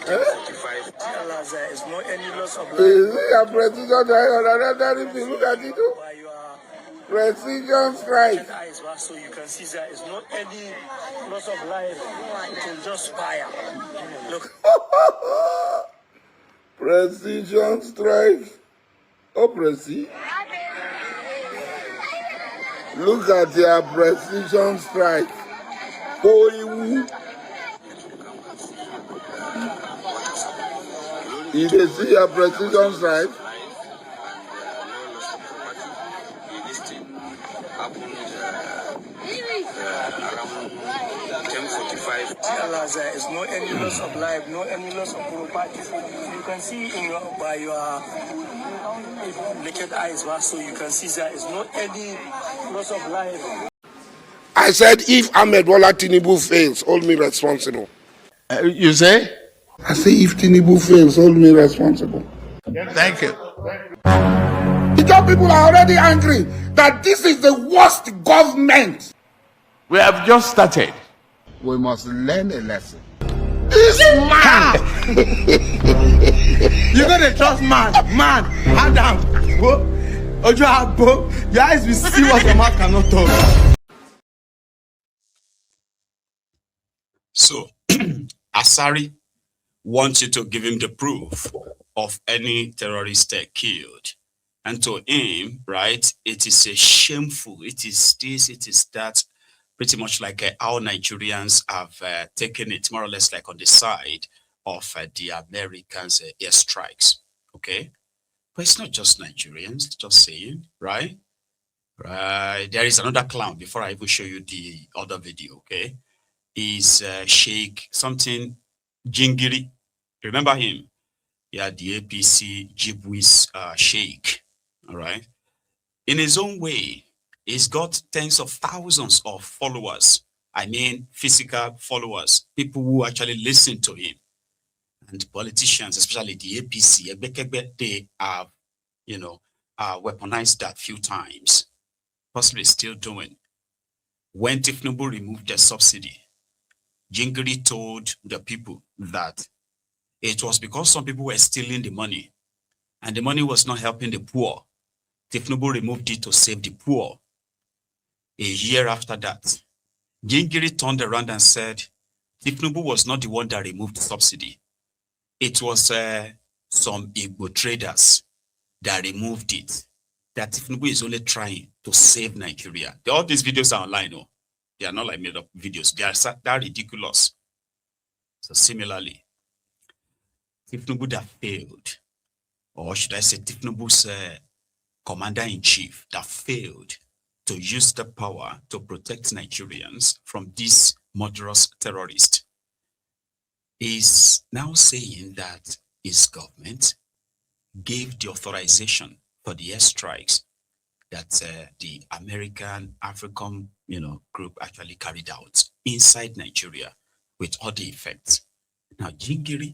10:45. There is no any loss of life. Look at it. Precision strike. So you can see there is no any loss of life. It will just fire. Look. Precision strike. Oh, Preci. Look at your precision strike. You can see your precision strike. This thing happened around 10:45. There is no any loss of life, no any loss of property. You can see by your naked eyes, so you can see there is no any loss of life. I said, if Ahmed Bola Tinubu fails, hold me responsible. You say? I say, if Tinubu fails, hold me responsible. Thank you. The job people are already angry that this is the worst government. We have just started. We must learn a lesson. This man! You're going to trust man. Man, hand down. Your eyes will see what your mouth cannot talk. So, Asari wants you to give him the proof of any terrorist killed. And to him, right, it is a shameful, it is this, it is that, pretty much like how Nigerians have taken it more or less like on the side of the Americans' airstrikes, okay? But it's not just Nigerians, just saying, right? Right, there is another clown before I even show you the other video, okay? Is Sheikh something Jingiri. Remember him? Yeah, the APC Jibwis Sheikh. All right. In his own way, he's got tens of thousands of followers. I mean, physical followers, people who actually listen to him. And politicians, especially the APC, they have, weaponized that few times. Possibly still doing. When Tinubu removed the subsidy, Jingir told the people that it was because some people were stealing the money and the money was not helping the poor. Tinubu removed it to save the poor. A year after that, Jingir turned around and said Tinubu was not the one that removed the subsidy. It was some Igbo traders that removed it. That Tinubu is only trying to save Nigeria. All these videos are online. Oh. They are not like made up videos. They are ridiculous. So similarly, Tinubu that failed, or should I say Tinubu's commander-in-chief that failed to use the power to protect Nigerians from these murderous terrorists, is now saying that his government gave the authorization for the airstrikes that the American African group actually carried out inside Nigeria with all the effects. Now, Jingir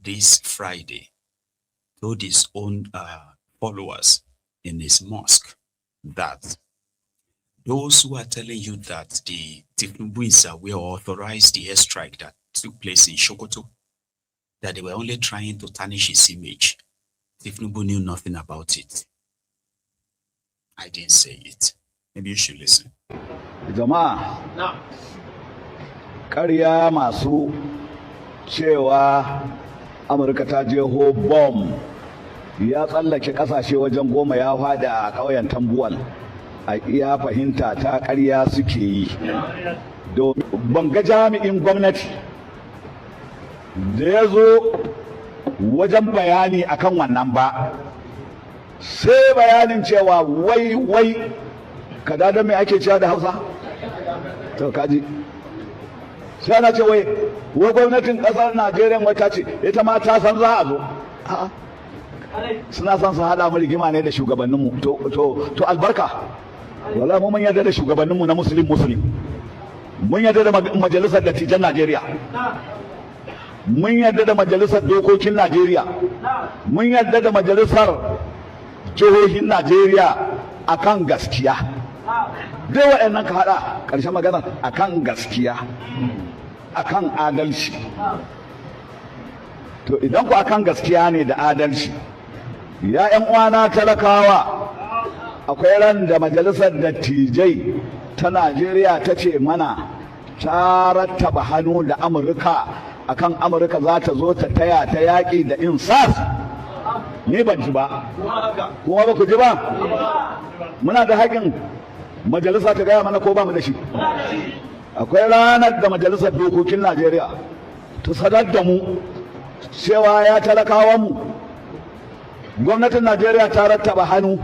this Friday told his own followers in his mosque that those who are telling you that the Tinubu's will authorize the airstrike that took place in Sokoto, that they were only trying to tarnish his image. Tinubu knew nothing about it. I didn't say it. Maybe you should listen. Jama'a, ƙarya masu cewa Amurka ta jeho bom ya tsallake ƙasashe wajen 10 ya fada a ƙauyen Tambuwal. A iya fahimta ta ƙarya suke yi. Ban ga jami'in gwamnati da ya zo wajen bayani akan wannan ba. Sai bayanin cewa wai kada da mai ake cewa da Hausa to kaji sai ana ce wai gwamnatin kasar Najeriya wata ce ita ma ta san za a zo a'a suna son su hada mu rigima ne da shugabanninmu to albarka wala mu mun yarda da shugabanninmu na muslim mun yarda da majalisar dattijan Najeriya mun yarda da majalisar dokokin Najeriya mun yarda da majalisar jihohin Najeriya akan gaskiya. Dai waɗannan ka haɗa ƙarshen magana akan gaskiya, akan adalci. to idan ku akan gaskiya ne da adalci, ya 'yan uwana talakawa, akwai ran da majalisar dattijai ta Najeriya ta ce mana ta rattaba hannu da Amurka akan Amurka za ta zo ta taya ta yaƙi da insas. Ni ban ji ba, kuma ba ku ji ba. Muna da haƙin majalisa ta gaya mana ko ba mu da shi. Akwai ranar da majalisar dokokin Najeriya ta sanar da mu cewa ya talakawan mu, gwamnatin Najeriya ta rattaba hannu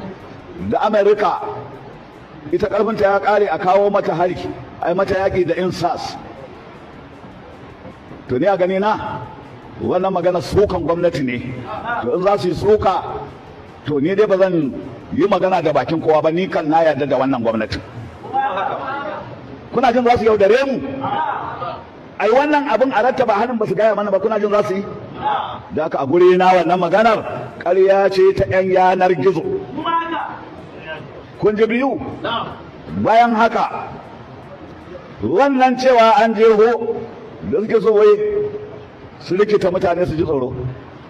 da Amerika, ita karfinta ya kare a kawo mata hari, ai mata yaƙi da insas. To ni a gani na wannan magana sukan gwamnati ne. To in za su yi suka, to ni dai ba zan yi magana da bakin kowa ba, ni kan na yarda da wannan gwamnati. Kuna jin za su yaudare mu? Ai wannan abin a rattaba hannun ba su gaya mana ba, kuna jin za su yi? Da aka a guri na wannan maganar ƙarya ce ta 'yan yanar gizo. Kun ji biyu? Bayan haka, wannan cewa an jeho da suke so wai su rikita mutane su ji tsoro.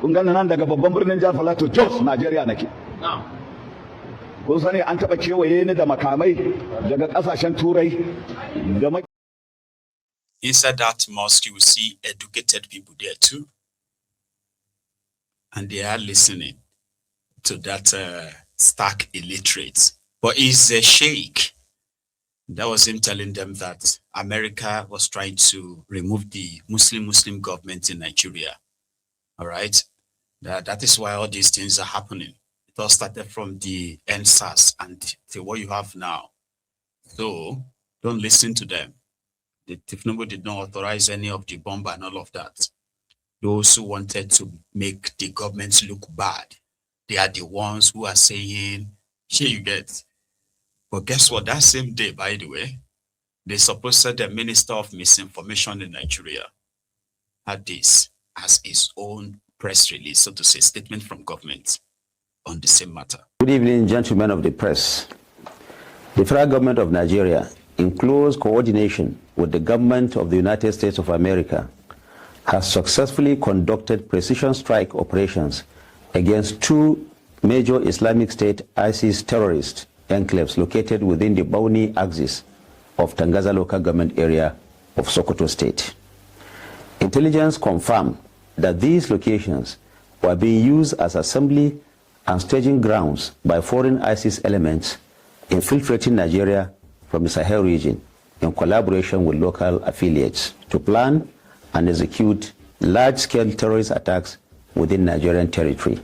Kun gani nan daga babban birnin jihar Filato, Jos, Najeriya nake. Kun sani an taɓa kewaye ni da makamai daga ƙasashen Turai da Inside that mosque, you will see educated people there too. And they are listening to that stark illiterate. But he's a sheikh. That was him telling them that America was trying to remove the Muslim government in Nigeria. All right? That is why all these things are happening. It all started from the NSAS and to what you have now. So don't listen to them. The Tinubu did not authorize any of the bomb and all of that. Those who wanted to make the government look bad, they are the ones who are saying, here you get. But guess what? That same day, by the way, they supposed the Minister of Misinformation in Nigeria had this as his own press release, so to say, statement from government on the same matter. Good evening, gentlemen of the press. The federal government of Nigeria, in close coordination with the government of the United States of America, has successfully conducted precision strike operations against two major Islamic State ISIS terrorist enclaves located within the Bauni axis of Tangaza local government area of Sokoto State. Intelligence confirmed that these locations were being used as assembly and staging grounds by foreign ISIS elements infiltrating Nigeria from the Sahel region in collaboration with local affiliates to plan and execute large-scale terrorist attacks within Nigerian territory.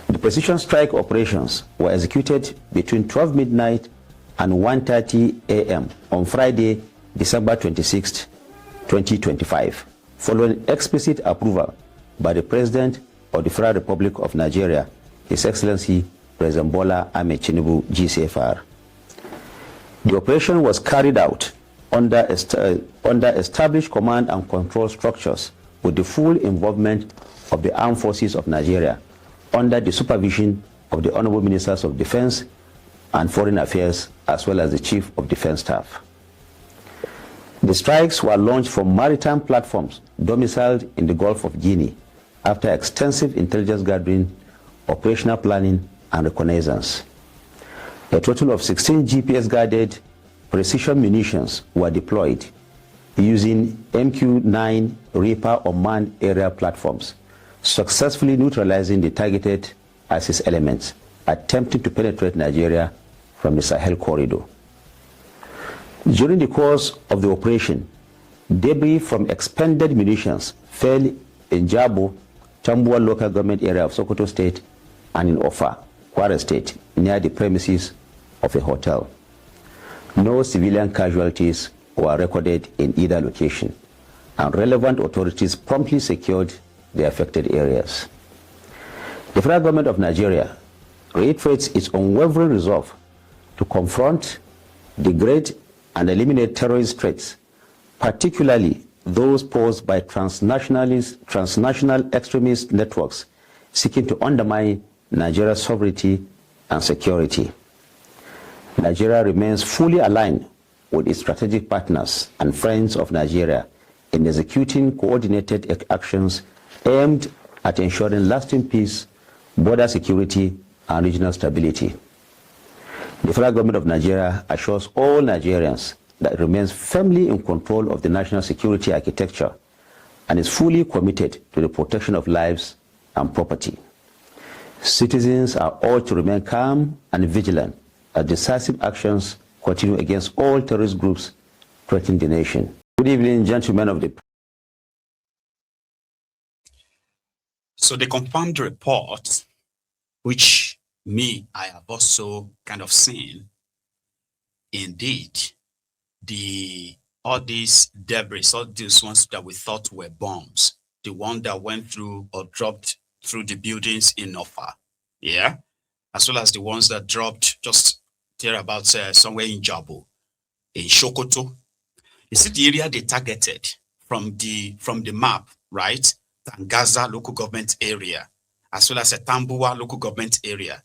The precision strike operations were executed between 12 midnight and 1:30 a.m. on Friday, December 26, 2025, following explicit approval by the President of the Federal Republic of Nigeria, His Excellency President Bola Ahmed Tinubu, GCFR. The operation was carried out under established command and control structures with the full involvement of the armed forces of Nigeria under the supervision of the Honorable Ministers of Defense and Foreign Affairs, as well as the Chief of Defense Staff. The strikes were launched from maritime platforms domiciled in the Gulf of Guinea after extensive intelligence gathering, operational planning, and reconnaissance. A total of 16 GPS-guided precision munitions were deployed using MQ-9 Reaper unmanned aerial platforms, successfully neutralizing the targeted ISIS elements attempting to penetrate Nigeria from the Sahel corridor. During the course of the operation, debris from expended munitions fell in Jabo, Tambuwal local government area of Sokoto State, and in Ofa, Kwara State, near the premises of a hotel. No civilian casualties were recorded in either location, and relevant authorities promptly secured the affected areas. The federal government of Nigeria reiterates its unwavering resolve to confront, degrade, and eliminate terrorist threats, particularly those posed by transnational extremist networks seeking to undermine Nigeria's sovereignty and security. Nigeria remains fully aligned with its strategic partners and friends of Nigeria in executing coordinated actions aimed at ensuring lasting peace, border security, and regional stability. The federal government of Nigeria assures all Nigerians that it remains firmly in control of the national security architecture and is fully committed to the protection of lives and property. Citizens are urged to remain calm and vigilant as decisive actions continue against all terrorist groups threatening the nation. Good evening, gentlemen of the... So they confirmed the report, which I have also kind of seen. Indeed, all these debris, all these ones that we thought were bombs, the one that went through or dropped through the buildings in Offa, yeah, as well as the ones that dropped just thereabouts somewhere in Jabo, in Sokoto. You see the area they targeted from the map, right? Tangaza local government area, as well as a Tambuwa local government area.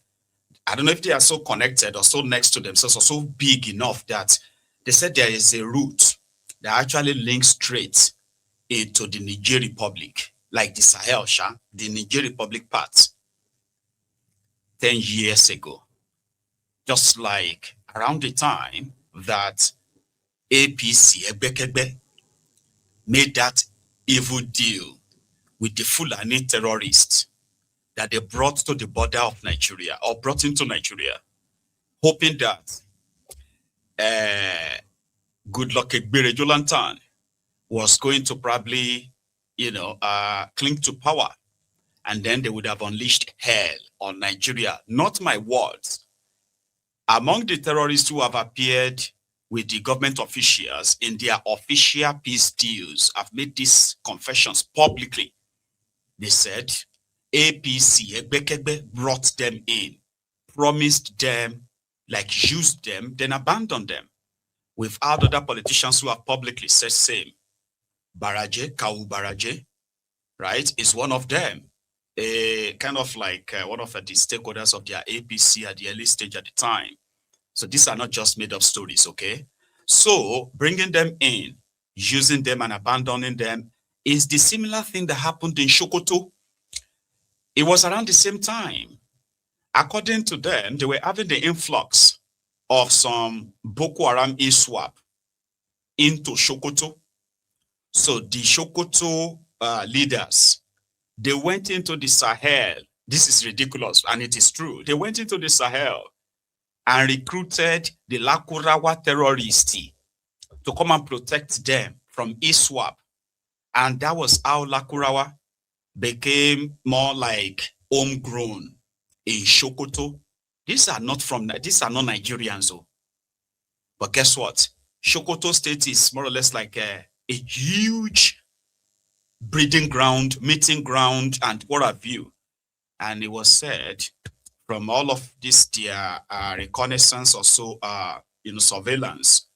I don't know if they are so connected or so next to themselves or so big enough that they said there is a route that actually links straight into the Niger Republic, like the Sahel, the Niger Republic part, 10 years ago. Just like around the time that APC, Ebekebe, made that evil deal with the Fulani terrorists that they brought to the border of Nigeria, or brought into Nigeria, hoping that Goodluck Egbere Jolantan was going to probably, cling to power. And then they would have unleashed hell on Nigeria. Not my words. Among the terrorists who have appeared with the government officials in their official peace deals, have made these confessions publicly. They said APC, Egbekebe, brought them in, promised them, like used them, then abandoned them. We've had other politicians who have publicly said same. Baraje, Kawu Baraje, right, is one of them. Kind of like one of the stakeholders of their APC at the early stage at the time. So these are not just made up stories, okay? So bringing them in, using them and abandoning them is the similar thing that happened in Sokoto. It was around the same time. According to them, they were having the influx of some Boko Haram ISWAP into Sokoto. So the Sokoto leaders, they went into the Sahel. This is ridiculous, and it is true. They went into the Sahel and recruited the Lakurawa terrorists to come and protect them from ISWAP. And that was how Lakurawa became more like homegrown in Sokoto. These are not Nigerians, though. But guess what? Sokoto State is more or less like a huge breeding ground, meeting ground, and what have you. And it was said from all of this, their reconnaissance or so, surveillance,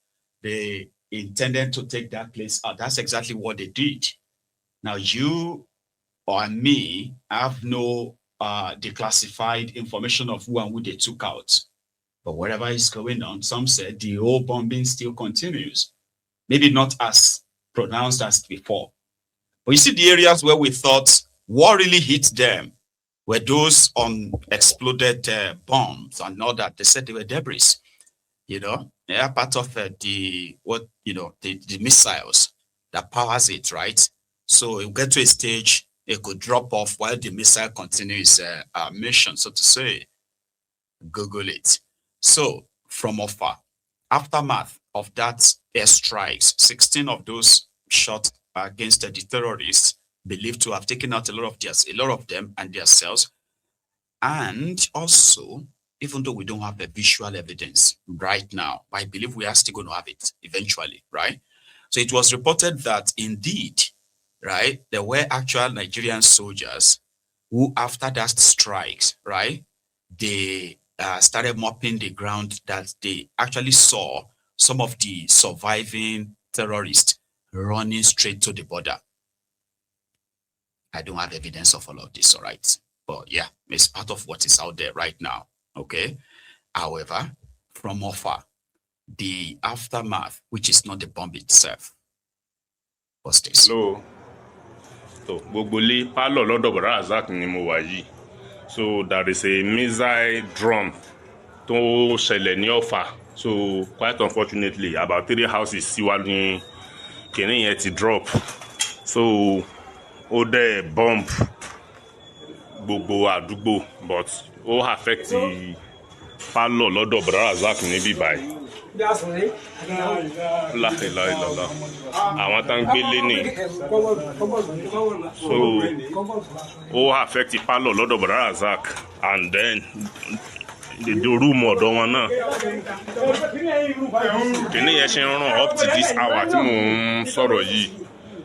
they intended to take that place out. That's exactly what they did. Now, you or me have no declassified information of who and who they took out. But whatever is going on, some said the whole bombing still continues. Maybe not as pronounced as before. But you see the areas where we thought what really hit them were those unexploded bombs and all that. They said they were debris. They are part of the missiles that powers it, right? So it will get to a stage, it could drop off while the missile continues mission, so to say. Google it. So from Offa, aftermath of that airstrikes, 16 of those shot against the terrorists, believed to have taken out a lot of them and their cells. And also, even though we don't have the visual evidence right now, I believe we are still going to have it eventually, right? So it was reported that indeed, right, there were actual Nigerian soldiers who, after that strikes, right, they started mopping the ground, that they actually saw some of the surviving terrorists running straight to the border. I don't have evidence of all of this, all right? But yeah, it's part of what is out there right now, okay? However, from Offa, the aftermath, which is not the bomb itself, was this. Hello. So gbogbo lé pálọ̀ lọ́dọ̀ Bọ̀dá Razak ni mo wà yìí. So there is a missile drum tó ṣẹlẹ̀ ní Ọ̀fà. So quite unfortunately about 3 houses síwá ní kìnìún yẹn ti drop. So ó dẹ̀ bomb gbogbo àdúgbò but ó affect pálọ̀ lọ́dọ̀ Bọ̀dá Razak níbí báyìí. Láìláìlọ́lá àwọn tá ń gbélé ní. So ó affect pálọ̀ lọ́dọ̀ Bọ̀dá Razak and then the room ọ̀dọ̀ wọn náà. Kìnìún yẹn ṣe ń ràn up to this hour tí mò ń sọ̀rọ̀ yìí.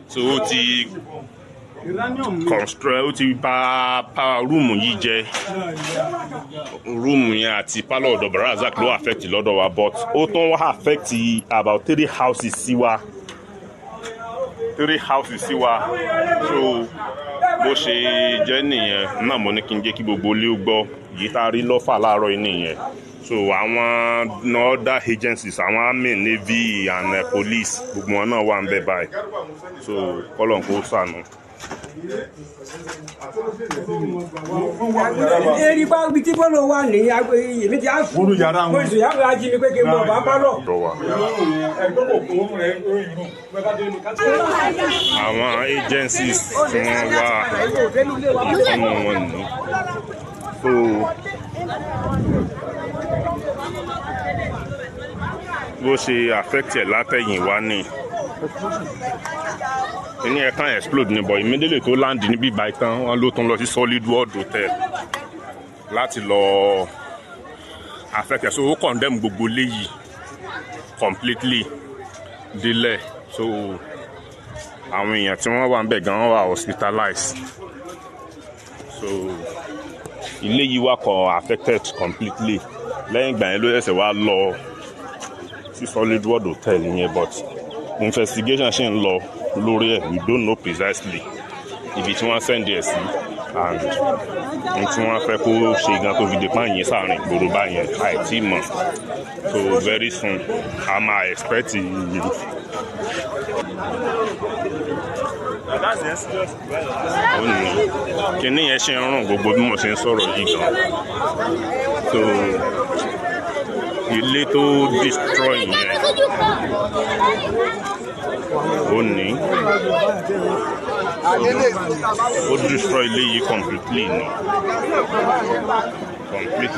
So ó ti construct ó ti bà rúùmù yìí jẹ́. Rúùmù yẹn àti pálọ̀ ọ̀dọ̀ Bọ̀dá Razak ló affect lọ́dọ̀ wa but ó tún wá affect about 3 houses sí wa. 3 houses sí wa. So bó ṣe jẹ́ nìyẹn náà mo ní kí n jẹ́ kí gbogbo ilé ó gbọ́ yìí tá a rí lọ́fà láàárọ̀ yìí nìyẹn. So àwọn other agencies àwọn army navy and police gbogbo wọn náà wà ń bẹ báyìí. So kọ́lọ̀ kó ṣàánú. Eri bá ibi tí bọ́lọ̀ wà ní èmi ti á sùn. Mo sì yá mi ají mi pé kí n bọ̀ bá bọ́lọ̀. Àwọn agencies tí wọ́n wà nínú wọn ní. So bó ṣe affect ẹ̀ látẹ̀yìn wá ní. Ní ẹ̀kan explode ní but immediately tó land níbí báyìí tán wọ́n ló tún lọ sí Solid World Hotel láti lọ affect ẹ̀. So ó condemn gbogbo léyìí completely délẹ̀. So àwọn èèyàn tí wọ́n wà ń bẹ̀ gan wọ́n wà hospitalized. So ilé yìí wà kọ́ affected completely. Lẹ́yìn ìgbà yẹn ló ṣẹ̀ṣẹ̀ wá lọ sí Solid World Hotel yẹn but investigation ṣì ń lọ lórí ẹ̀. We don't know precisely ibi tí wọ́n send ẹ̀ sí and ní tí wọ́n fẹ́ kó ṣe gan tó fi dé pààyàn sáàrin ìgboro báyẹn àìtí mọ̀. So very soon a máa expect kíní yẹn ṣe ń rùn gbogbo bí mo ṣe ń sọ̀rọ̀ yìí gan. So ilé tó destroy yẹn ó ní ó destroy ilé yìí completely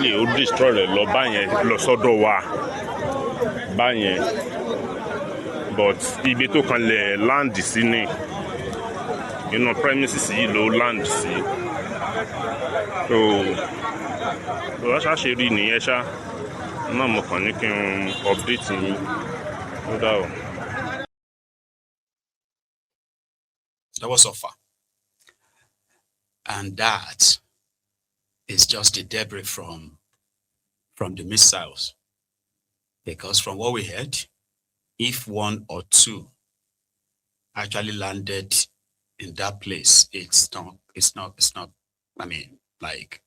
ni ó destroy rẹ̀ lọ báyẹn lọ sọ́dọ̀ wa báyẹn but ibi tó kan lẹ̀ land sí ni inú premises yìí ló land sí. So wọ́n ṣàṣe rí nìyẹn ṣá náà mo kàn ní kí n update yín ló dá o. That was Offa. And that is just the debris from the missiles. Because from what we heard, if 1 or 2 actually landed in that place, it's not, I mean, like,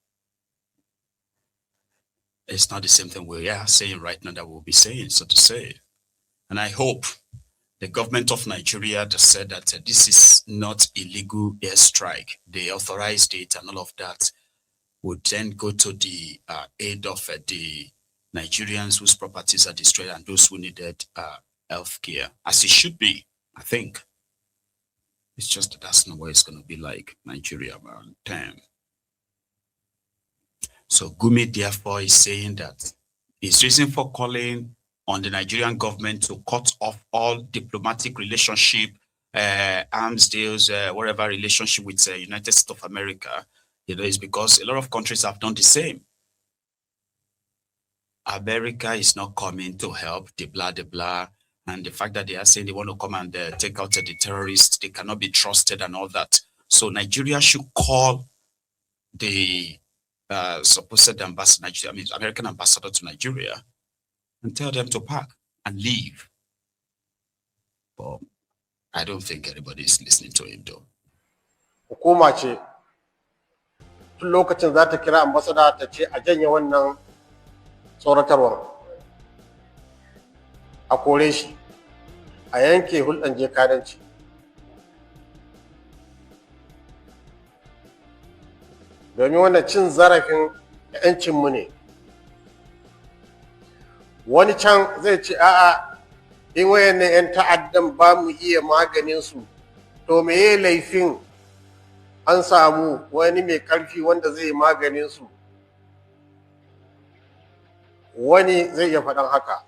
it's not the same thing we are saying right now that we'll be saying, so to say. And I hope the government of Nigeria that said that this is not illegal airstrike, they authorized it and all of that, would then go to the aid of the Nigerians whose properties are destroyed and those who needed health care, as it should be, I think. It's just that that's not what it's going to be like Nigeria around 10. So Gumi therefore is saying that his reason for calling on the Nigerian government to cut off all diplomatic relationship, arms deals, whatever relationship with the United States of America, is because a lot of countries have done the same. America is not coming to help, the blah, and the fact that they are saying they want to come and take out the terrorists, they cannot be trusted and all that. So Nigeria should call the supposed ambassador, American ambassador to Nigeria, and tell them to pack and leave. But I don't think anybody is listening to him though. Hukuma ce tun lokacin za ta kira ambassador ta ce a janye wannan tsoratarwar, a kore shi, a yanke hulɗan jekadanci. domin wannan cin zarafin 'yancinmu ne. Wani can zai ce a'a in wayannan 'yan ta'addan ba mu iya maganin su, to meye laifin an samu wani mai ƙarfi wanda zai maganin su? Wani zai iya faɗan haka.